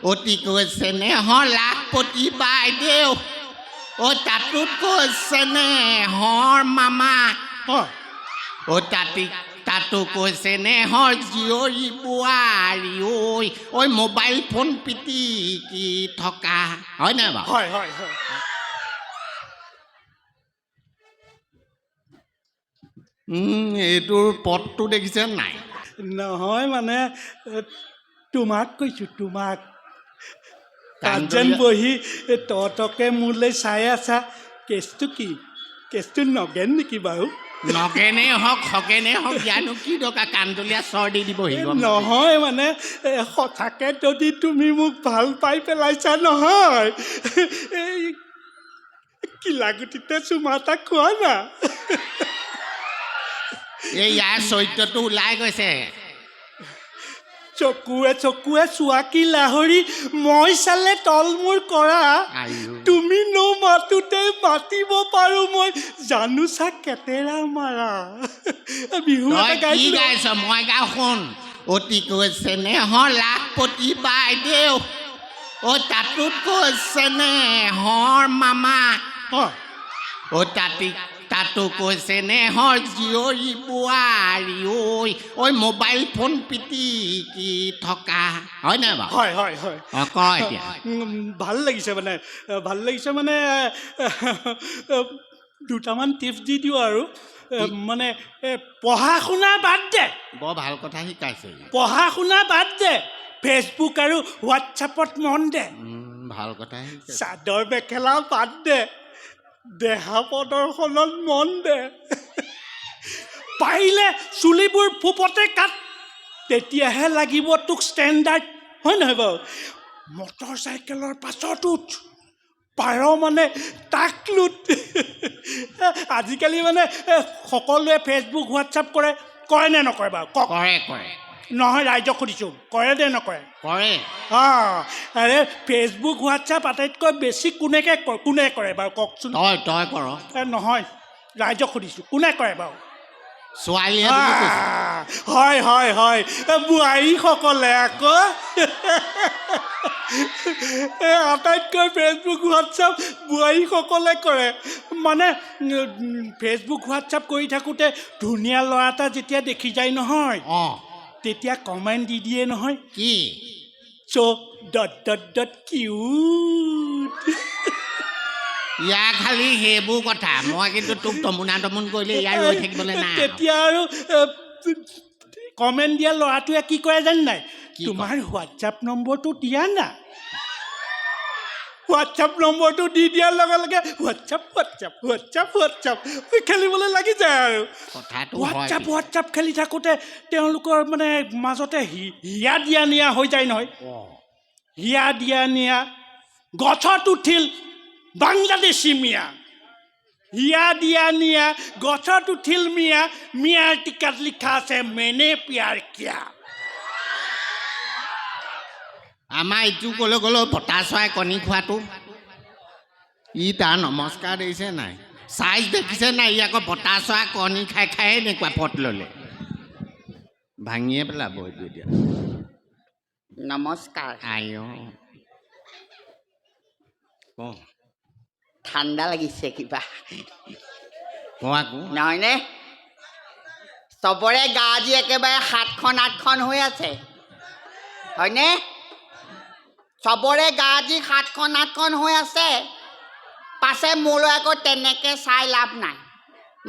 অতি কৈছে নে হৰ লাখপতি বাইদেউ তাতোত কৈছে নে হৰ মামা তাতো কৈছে নে হৰ জীয়ৰী বোৱাৰী ঐ মোবাইল ফোন পিটিকি থকা হয় নাই বাৰু হয় হয় হয় এইটোৰ পথটো দেখিছে নাই নহয় মানে তোমাক কৈছোঁ তোমাক তাত যেন বহি তহঁতকে মোলৈ চাই আছা কেছটো কি কেছটো নগেন নেকি বাৰু নগেনেই হওক হগেনেই হওক জানো কি দৰকাৰ কান্দলীয়া চৰ দি দিবহি নহয় মানে সঁচাকে যদি তুমি মোক ভাল পাই পেলাইছা নহয় কি লাগোতিতে চুমা এটা খোৱা না এই ইয়াৰ চৰিত্ৰটো ওলাই গৈছে চকুৱে চোৱা কি লাহৰি মই চালে তল মূৰ কৰা তুমি মাতোতে মাতিব পাৰো মই জানো চা কেতেৰা মাৰা বিহু কি গাইছ মই গাওঁ শুন অতি কৈছে নে হৰ লাখপতি বাইদেউ তাতোত কৈছে নে হৰ মামা তাতো কৈছে নে হৰ জীয়ৰী বোৱাৰী ঐ মোবাইল ফোন পিটিকি থকা হয় নাই বাৰু হয় হয় হয় কয় এতিয়া ভাল লাগিছে মানে দুটামান টিপছ দি দিওঁ আৰু মানে পঢ়া শুনা বাদ দে বৰ ভাল কথা শিকাইছে পঢ়া শুনা বাদ দে ফেচবুক আৰু হোৱাটছআপত মন দে ভাল কথা শিকাইছে চাদৰ মেখেলা বাদ দে দেহা প্ৰদৰ্শনত মন দে পাৰিলে চুলিবোৰ ফুপতে কাট তেতিয়াহে লাগিব তোক ষ্টেণ্ডাৰ্ড হয় নহয় বাৰু মটৰ চাইকেলৰ পাছত উঠ পাৰ মানে তাক লুট আজিকালি মানে সকলোৱে ফেচবুক হোৱাটছআপ কৰে নে নকৰে বাৰু কৰে নহয় ৰাইজক সুধিছোঁ কৰে নে নকৰে কৰে আৰে ফেচবুক হোৱাটছআপ আটাইতকৈ বেছি কোনে কৰে বাৰু কওকচোন তই কৰ নহয় ৰাইজক সুধিছোঁ কোনে কৰে বাৰু ছোৱালীয়ে হয় হয় হয় বোৱাৰীসকলে আকৌ আটাইতকৈ ফেচবুক হোৱাটছআপ বোৱাৰীসকলে কৰে মানে ফেচবুক হোৱাটছআপ কৰি থাকোঁতে ধুনীয়া ল'ৰা এটা যেতিয়া দেখি যায় নহয় তেতিয়া কমেণ্ট দি দিয়ে নহয় কি কিউট ইয়াৰ খালি সেইবোৰ কথা মই কিন্তু তোক তমুনা কৰিলে ইয়াৰ ৰৈ থাকিবলৈ নাই তেতিয়া আৰু কমেণ্ট দিয়া ল'ৰাটোৱে কি কৰে জানে নাই তোমাৰ হোৱাটছআপ নম্বৰটো দিয়া না হোৱাটছআপ নম্বৰটো দি দিয়াৰ লগে লগে হোৱাটছআপ খেলিবলৈ লাগি যায় আৰু হোৱাটছআপ খেলি থাকোঁতে তেওঁলোকৰ মানে মাজতে হিয়া দিয়া নিয়া হৈ যায় নহয় হিয়া দিয়া নিয়া গছত উঠিল বাংলাদেশী মিয়া হিয়া দিয়া নিয়া গছত উঠিল মিয়াৰ টিকাত লিখা আছে মেনে প্যাৰ কিয়া আমাৰ ইটো ক'লৈ গ'লেও বতাহ চৰাই কণী খোৱাটো তাৰ নমস্কাৰ দিছে নাই চাইজ দেখিছে নাই ই আকৌ বতাহ চৰাই কণী খাই এনেকুৱা পথ ল'লে ভাঙিয়ে পেলাব এইটো এতিয়া নমস্কাৰ ঠাণ্ডা লাগিছে কিবা নহয়নে চবৰে গা আজি একেবাৰে 7খন-8খন হৈ আছে হয়নে চবৰে গা আজি 7খন-8খন হৈ আছে পাছে মোলৈ আকৌ তেনেকৈ চাই লাভ নাই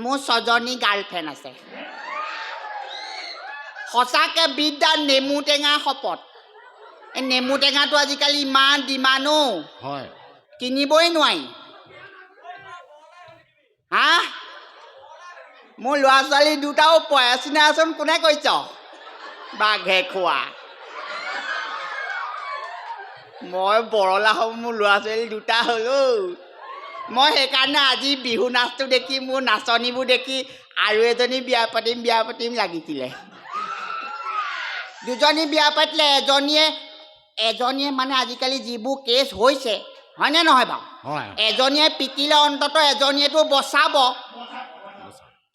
মোৰ 6জনী গাৰ্লফ্ৰেণ্ড আছে সঁচাকৈ বিদ্যা নেমু টেঙা শপত এই নেমু টেঙাটো আজিকালি ইমান ডিমানো হয় কিনিবই নোৱাৰি মোৰ ল'ৰা ছোৱালী দুটাও পয়াচিনাচোন কোনে কৈছ বাঘে খোৱা মই বৰলা হ'ম মোৰ ল'ৰা ছোৱালী দুটা হ'লো মই সেইকাৰণে আজি বিহু নাচটো দেখি মোৰ নাচনীবোৰ দেখি আৰু এজনী বিয়া পাতিম লাগিছিলে দুজনী বিয়া পাতিলে এজনীয়ে মানে আজিকালি যিবোৰ কেছ হৈছে হয়নে নহয় বাৰু এজনীয়ে পিটিলে অন্তত এজনীয়েতো বচাব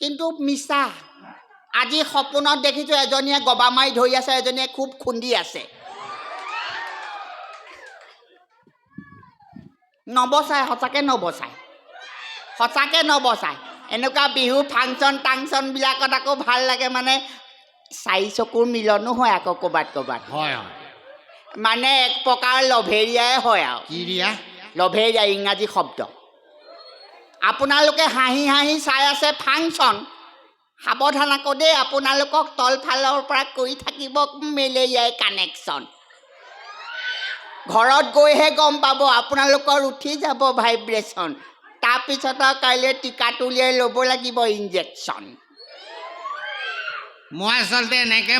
কিন্তু মিছা আজি সপোনত দেখিছোঁ এজনীয়ে গবা মাৰি ধৰি আছে এজনীয়ে খুব খুন্দি আছে নবচাই সঁচাকৈ নবচাই সঁচাকৈ নবচাই এনেকুৱা বিহু ফাংচনবিলাকত আকৌ ভাল লাগে মানে চাৰি চকুৰ মিলনো হয় আকৌ ক'ৰবাত হয় হয় মানে এক প্ৰকাৰ লভেৰিয়াই হয় আৰু কি ৰিয়া লভেৰিয়া ইংৰাজী শব্দ আপোনালোকে হাঁহি হাঁহি চাই আছে ফাংচন সাৱধান আকৌ দেই আপোনালোকক তলফালৰ পৰা কৰি থাকিব মেলেৰিয়াই কানেকশ্যন ঘৰত গৈহে গম পাব আপোনালোকৰ উঠি যাব ভাইব্ৰেশ্যন তাৰপিছত আৰু কাইলৈ টিকাটো উলিয়াই ল'ব লাগিব ইনজেকশ্যন মই আচলতে এনেকৈ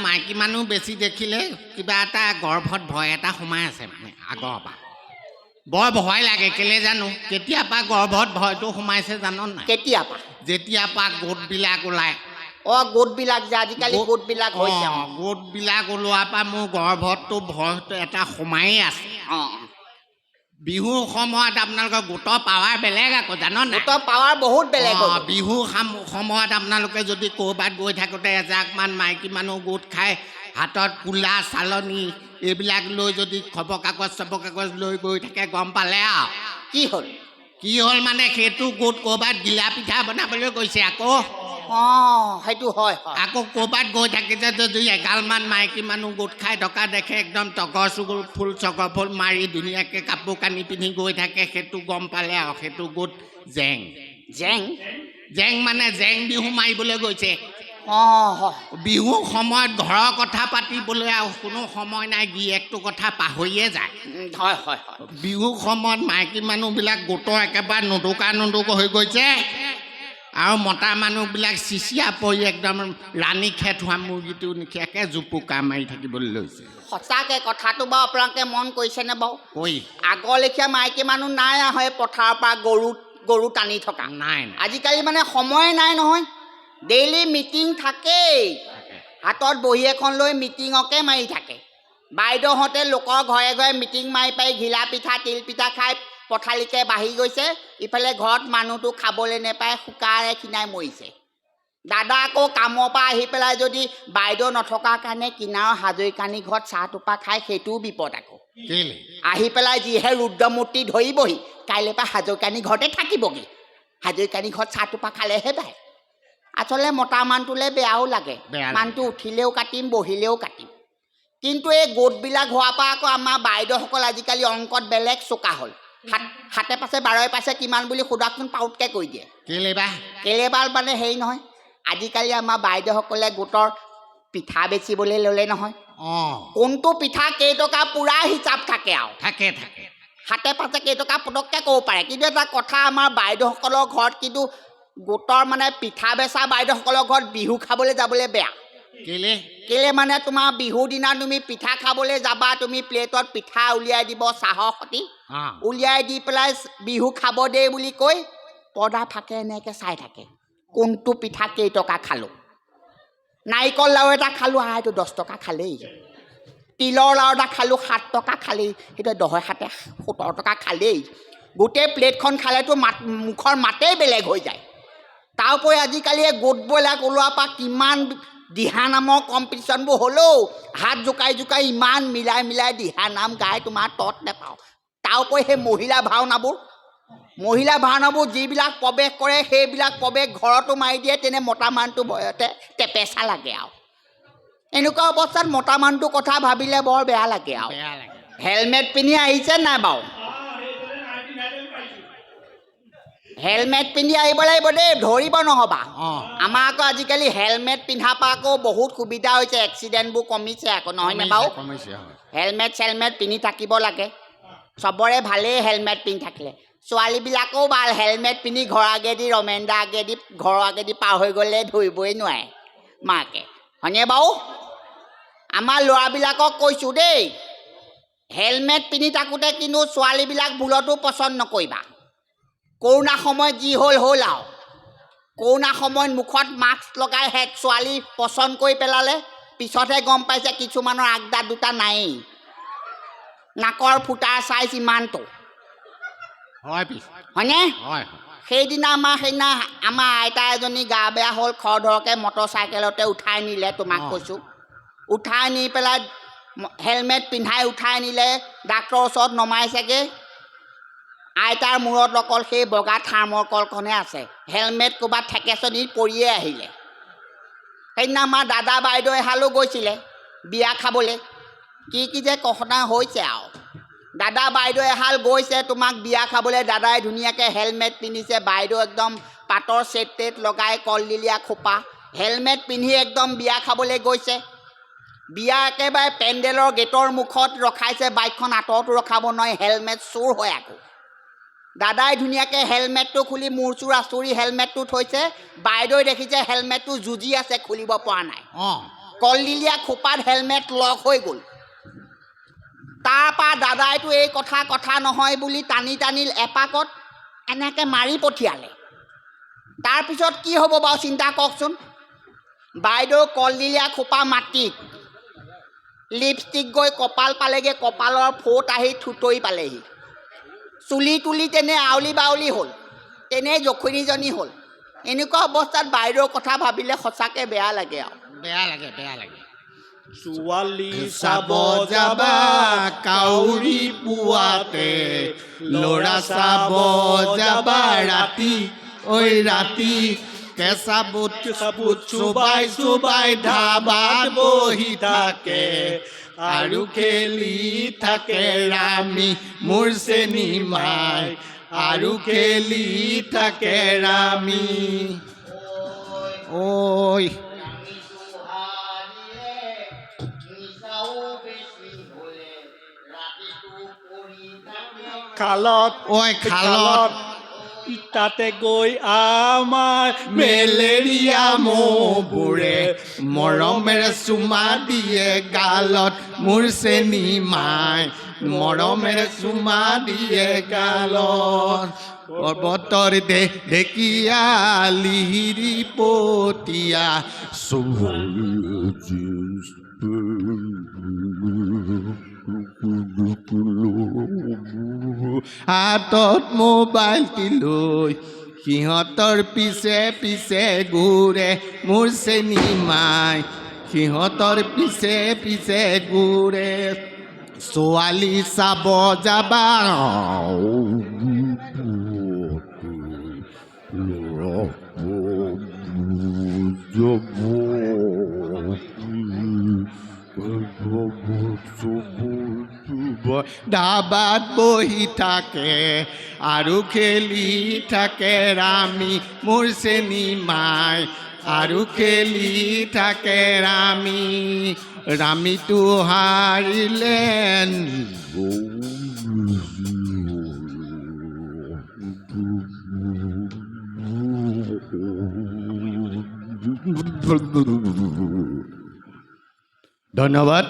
মাইকী মানুহ বেছি দেখিলে কিবা এটা গৰ্ভত ভয় এটা সোমাই আছে মানে আগৰ পৰা বৰ ভয় লাগে কেলে জানো কেতিয়াবা গৰ্ভত ভয়টো সোমাইছে জানো নাই কেতিয়াবা যেতিয়াবা গোটবিলাক ওলায় গোটবিলাক যে আজিকালি গোটবিলাক হৈছে গোটবিলাক ওলোৱাৰ পৰা মোৰ গৰ্ভতটো ভয়টো এটা সোমায়েই আছে বিহুৰ সময়ত আপোনালোকৰ গোটৰ পাৱাৰ বেলেগ আকৌ জানো নাই গোটৰ পাৱাৰ বহুত বেলেগ বিহু সময়ত আপোনালোকে যদি ক'ৰবাত গৈ থাকোঁতে এজাকমান মাইকী মানুহ গোট খাই হাতত কুলা চালনী এইবিলাক লৈ যদি খবৰ কাগজ লৈ গৈ থাকে গম পালে আৰু কি হ'ল মানে সেইটো গোট ক'ৰবাত গিলা পিঠা বনাবলৈ গৈছে আকৌ সেইটো হয় আকৌ ক'ৰবাত গৈ থাকিছে যদি এগালমান মাইকী মানুহ গোট খাই থকা দেখে একদম টগৰ চগৰ ফুল মাৰি ধুনীয়াকৈ কাপোৰ কানি পিন্ধি গৈ থাকে সেইটো গম পালে আৰু সেইটো গোট জেং মানে জেং বিহু মাৰিবলৈ গৈছে বিহু সময়ত ঘৰৰ কথা পাতিবলৈ আৰু কোনো সময় নাই গিৰিয়েকটো কথা পাহৰিয়ে যায় বিহু সময়ত মাইকী মানুহবিলাক গোটৰ একেবাৰে নুদুকা হৈ গৈছে আৰু মতা মানুহবিলাক চিচিয়া পৰি একদম ৰাণী খেত হোৱা মুৰ্গীটো নিখিয়াকৈ জোপোকা মাৰি থাকিবলৈ লৈছে সঁচাকৈ কথাটো বাৰু আপোনালোকে মন কৰিছেনে বাৰু কৈ আগৰ লেখীয়া মাইকী মানুহ নাই আহে পথাৰৰ পৰা গৰু টানি থকা নাই আজিকালি মানে সময় নাই নহয় ডেইলি মিটিং থাকেই হাতত বহী এখন লৈ মিটিঙকে মাৰি থাকে বাইদেউহঁতে লোকৰ ঘৰে ঘৰে মিটিং মাৰি পাই ঘিলা পিঠা তিল পিঠা খাই পথালিকে বাঢ়ি গৈছে ইফালে ঘৰত মানুহটো খাবলৈ নেপায় শুকাৰে খিনাই মৰিছে দাদা আকৌ কামৰ পৰা আহি পেলাই যদি বাইদেউ নথকাৰ কাৰণে কিনাৰৰ হাজৰিকানী ঘৰত চাহ টোপা খাই সেইটোও বিপদ আকৌ আহি পেলাই যিহে ৰুদ্ৰমূৰ্তি ধৰিবহি কাইলৈ পৰা হাজৰিকানী ঘৰতে থাকিবগৈ হাজৰিকানী ঘৰত চাহ টোপা খালেহে পায় আচলতে মতা মানুহটোলৈ বেয়াও লাগে মানুহটো উঠিলেও কাটিম বহিলেও কাটিম কিন্তু এই গোটবিলাক হোৱাৰ পৰা আকৌ আমাৰ বাইদেউসকল আজিকালি অংকত বেলেগ চোকা হ'ল হাতে পাছে বাৰই পাছে কিমান বুলি সোধাকচোন পাউতকৈ কৈ দিয়ে কেলেবাৰ মানে হেৰি নহয় আজিকালি আমাৰ বাইদেউসকলে গোটৰ পিঠা বেচিবলৈ ল'লে নহয় কোনটো পিঠা কেইটকা পূৰা হিচাপ থাকে আৰু থাকে হাতে পাছে কেইটকা পটককৈ ক'ব পাৰে কিন্তু এটা কথা আমাৰ বাইদেউসকলৰ ঘৰত কিন্তু গোটৰ মানে পিঠা বেচা বাইদেউসকলৰ ঘৰত বিহু খাবলৈ যাবলৈ বেয়া কেলে মানে তোমাৰ বিহুৰ দিনা তুমি পিঠা খাবলৈ যাবা তুমি প্লেটত পিঠা উলিয়াই দিব চাহৰ সৈতে উলিয়াই দি পেলাই বিহু খাব দেই বুলি কৈ পৰ্দা ফাকে এনেকৈ চাই থাকে কোনটো পিঠা কেইটকা খালোঁ নাৰিকল লাৰু এটা খালোঁ এইটো 10 টকা খালেই তিলৰ লাৰু এটা খালোঁ 7 টকা খালেই সেইটো 10 17 টকা খালেই গোটেই প্লেটখন খালেতো মুখৰ মাতেই বেলেগ হৈ যায় তাৰ উপৰি আজিকালি এই গোটবিলাক ওলোৱাৰ পৰা কিমান দিহা নামৰ কম্পিটিশ্যনবোৰ হ'লেও হাত জোকাই ইমান মিলাই দিহা নাম গাই তোমাৰ তত নেপাওঁ তাৰ উপৰি সেই মহিলা ভাওনাবোৰ যিবিলাক প্ৰৱেশ কৰে সেইবিলাক প্ৰৱেশ ঘৰতো মাৰি দিয়ে তেনে মতা মানুহটো ভয়তে টেপেচা লাগে আৰু এনেকুৱা অৱস্থাত মতা মানুহটোৰ কথা ভাবিলে বৰ বেয়া লাগে আৰু হেলমেট পিন্ধি আহিছে নাই বাৰু হেলমেট পিন্ধি আহিব লাগিব দেই ধৰিব নহ'বা আমাৰ আকৌ আজিকালি হেলমেট পিন্ধাৰ পৰা আকৌ বহুত সুবিধা হৈছে এক্সিডেণ্টবোৰ কমিছে আকৌ নহয়নে বাৰু হেলমেট চেলমেট পিন্ধি থাকিব লাগে চবৰে ভালেই হেলমেট পিন্ধি থাকিলে ছোৱালীবিলাকেও ভাল হেলমেট পিন্ধি ঘৰৰ আগেদি ৰমেন্দা আগেদি ঘৰৰ আগেদি পাৰ হৈ গ'লে ধৰিবই নোৱাৰে মাকে হয়নে বাৰু আমাৰ ল'ৰাবিলাকক কৈছোঁ দেই হেলমেট পিন্ধি থাকোঁতে কিন্তু ছোৱালীবিলাক ভুলতো পচন্দ নকৰিবা কৰোণা সময়ত যি হ'ল আৰু কৰোণা সময়ত মুখত মাস্ক লগাই ছোৱালী পচন্দ কৰি পেলালে পিছতহে গম পাইছে কিছুমানৰ আগদাত দুটা নায়েই নাকৰ ফুটাৰ চাইজ ইমানটো হয়নে সেইদিনা আমাৰ আইতা এজনী গা বেয়া হ'ল খৰধৰকৈ মটৰচাইকেলতে উঠাই নিলে তোমাক কৈছোঁ উঠাই নি পেলাই হেলমেট পিন্ধাই উঠাই নিলে ডাক্তৰৰ ওচৰত নমাইছেগৈ আইতাৰ মূৰত অকল সেই বগা থাৰ্মকলখনহে আছে হেলমেট ক'ৰবাত ঠেকেচনীত পৰিয়ে আহিলে সেইদিনা আমাৰ দাদা বাইদেউ এহালো গৈছিলে বিয়া খাবলৈ কি যে কখনা হৈছে আৰু দাদা বাইদেউ এহাল গৈছে তোমাক বিয়া খাবলৈ দাদাই ধুনীয়াকৈ হেলমেট পিন্ধিছে বাইদেউ একদম পাটৰ ছেট টেট লগাই কলডিলীয়া খোপা হেলমেট পিন্ধি একদম বিয়া খাবলৈ গৈছে বিয়া একেবাৰে পেণ্ডেলৰ গেটৰ মুখত ৰখাইছে বাইকখন আঁতৰতো ৰখাব নোৱাৰি হেলমেট চোৰ হয় আকৌ দাদাই ধুনীয়াকৈ হেলমেটটো খুলি মূৰ চুৰ আঁচুৰি হেলমেটটো থৈছে বাইদেউ দেখিছে হেলমেটটো যুঁজি আছে খুলিব পৰা নাই কলডিলীয়া খোপাত হেলমেট লক হৈ গ'ল তাৰপৰা দাদাইতো এই কথা নহয় বুলি টানি এপাকত এনেকৈ মাৰি পঠিয়ালে তাৰপিছত কি হ'ব বাৰু চিন্তা কৰকচোন বাইদেউ কলডিলীয়া খোপা মাটিত লিপষ্টিক গৈ কপাল পালেগৈ কপালৰ ফোট আহি থুতৰি পালেহি চুলি তুলি তেনে আউলি বাউলি হ'ল তেনেই যখিনীজনী হ'ল এনেকুৱা অৱস্থাত বাইদেউৰ কথা ভাবিলে সঁচাকৈ বেয়া লাগে আৰু বেয়া লাগে ছোৱালী চাব যাবা কাউৰী পুৱাতে ল'ৰা চাব যাবা ৰাতি ঐ ৰাতি কেঁচা বুট চুবাই ধাবাত বহি থাকে আৰু খেলি থাকে ৰামি মোৰ চেনি মাই আৰু খেলি থাকে ৰামি ঐ খালত তাতে গৈ আমাৰ মেলেৰিয়া মহবোৰে মৰমেৰে চুমা দিয়ে গালত মোৰ চেনি মাই মৰমেৰে চুমা দিয়ে গালত পৰ্বতৰ ঢেকীয়া লিহিৰি পতীয়া হাতত মোবাইলটি লৈ সিহঁতৰ পিছে পিছে ঘূৰে মোৰ চেনি মাই সিহঁতৰ পিছে পিছে ঘূৰে ছোৱালী চাব যাবা ধাবাত বহি থাকে আৰু খেলি থাকে ৰামি মোৰ চেনি মাই আৰু খেলি থাকে ৰামিটো হাৰিলে ধন্যবাদ।